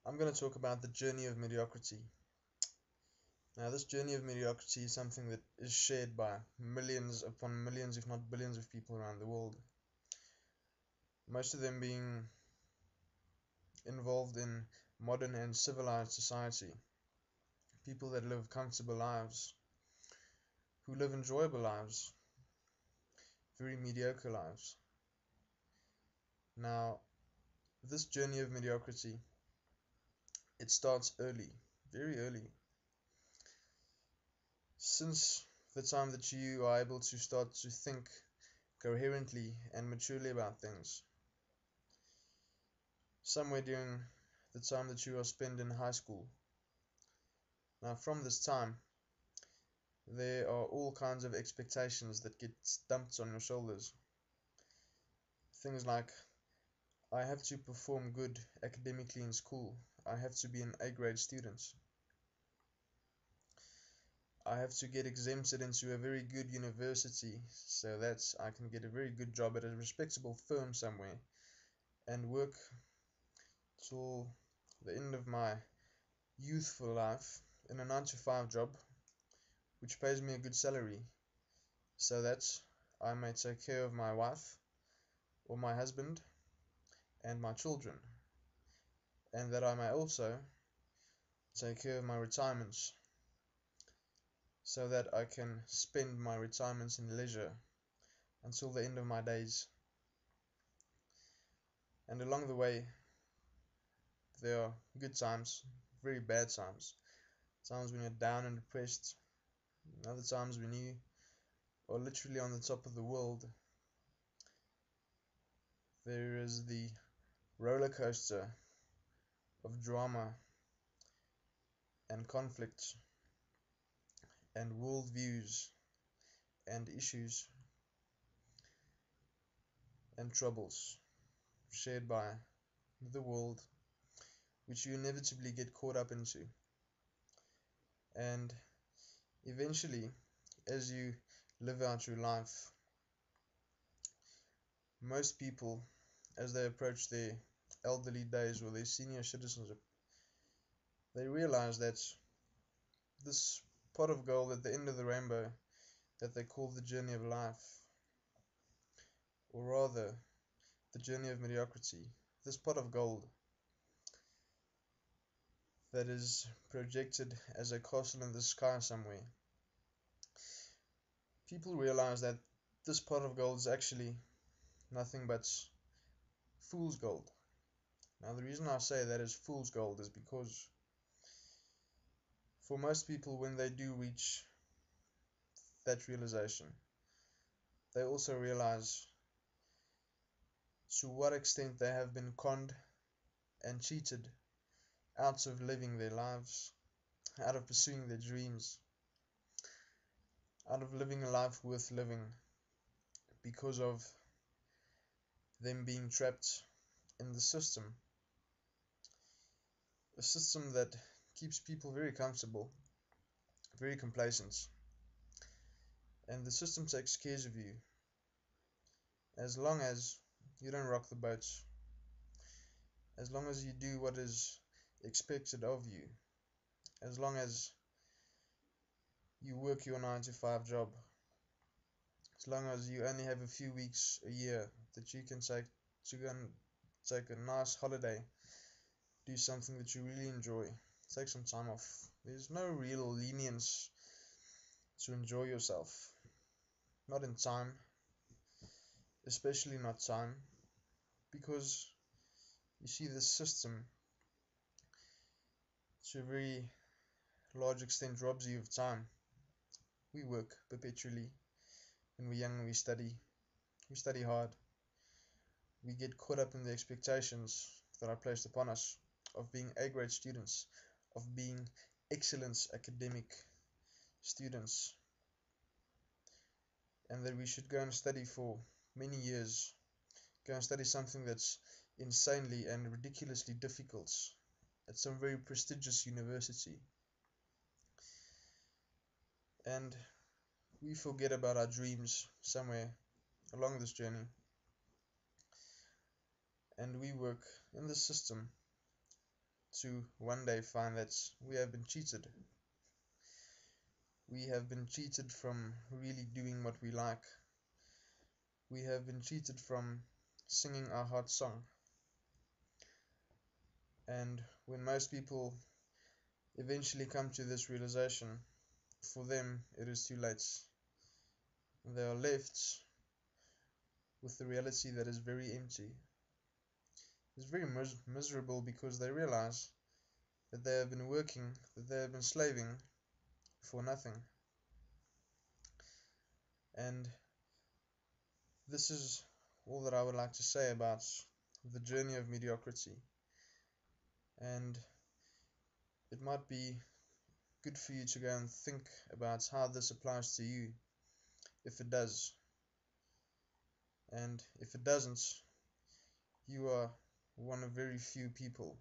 I'm going to talk about the journey of mediocrity. Now, this journey of mediocrity is something that is shared by millions upon millions, if not billions, of people around the world. Most of them being involved in modern and civilized society. People that live comfortable lives, who live enjoyable lives, very mediocre lives. Now, this journey of mediocrity, it starts early, very early. Since the time that you are able to start to think coherently and maturely about things, somewhere during the time that you are spent in high school. Now, from this time, there are all kinds of expectations that get dumped on your shoulders. Things like, I have to perform good academically in school. I have to be an A grade student. I have to get exempted into a very good university so that I can get a very good job at a respectable firm somewhere and work till the end of my youthful life in a 9 to 5 job which pays me a good salary so that I may take care of my wife or my husband and my children, and that I may also take care of my retirements so that I can spend my retirements in leisure until the end of my days. And along the way, there are good times, very bad times, times when you're down and depressed, and other times when you are literally on the top of the world. There is the roller coaster of drama and conflict and worldviews and issues and troubles shared by the world, which you inevitably get caught up into. And eventually, as you live out your life, most people, as they approach their elderly days or their senior citizenship, they realize that this pot of gold at the end of the rainbow that they call the journey of life, or rather the journey of mediocrity, this pot of gold that is projected as a castle in the sky somewhere, people realize that this pot of gold is actually nothing but fool's gold. Now, the reason I say that is fool's gold is because for most people, when they do reach that realization, they also realize to what extent they have been conned and cheated out of living their lives, out of pursuing their dreams, out of living a life worth living, because of them being trapped in the system. A system that keeps people very comfortable, very complacent, and the system takes care of you as long as you don't rock the boat, as long as you do what is expected of you, as long as you work your 9 to 5 job, as long as you only have a few weeks a year that you can take to go and take a nice holiday, do something that you really enjoy, take some time off. There's no real lenience to enjoy yourself, not in time, especially not time, because you see the system to a very large extent robs you of time. We work perpetually. When we're young, we study hard, we get caught up in the expectations that are placed upon us of being A grade students, of being excellent academic students, and that we should go and study for many years, go and study something that's insanely and ridiculously difficult at some very prestigious university. And we forget about our dreams somewhere along this journey, and we work in the system to one day find that we have been cheated. We have been cheated from really doing what we like. We have been cheated from singing our heart song. And when most people eventually come to this realization, for them it is too late. They are left with the reality that is very empty. It's very miserable because they realize that they have been working, that they have been slaving for nothing. And this is all that I would like to say about the journey of mediocrity. And it might be good for you to go and think about how this applies to you, if it does. And if it doesn't, you are one of very few people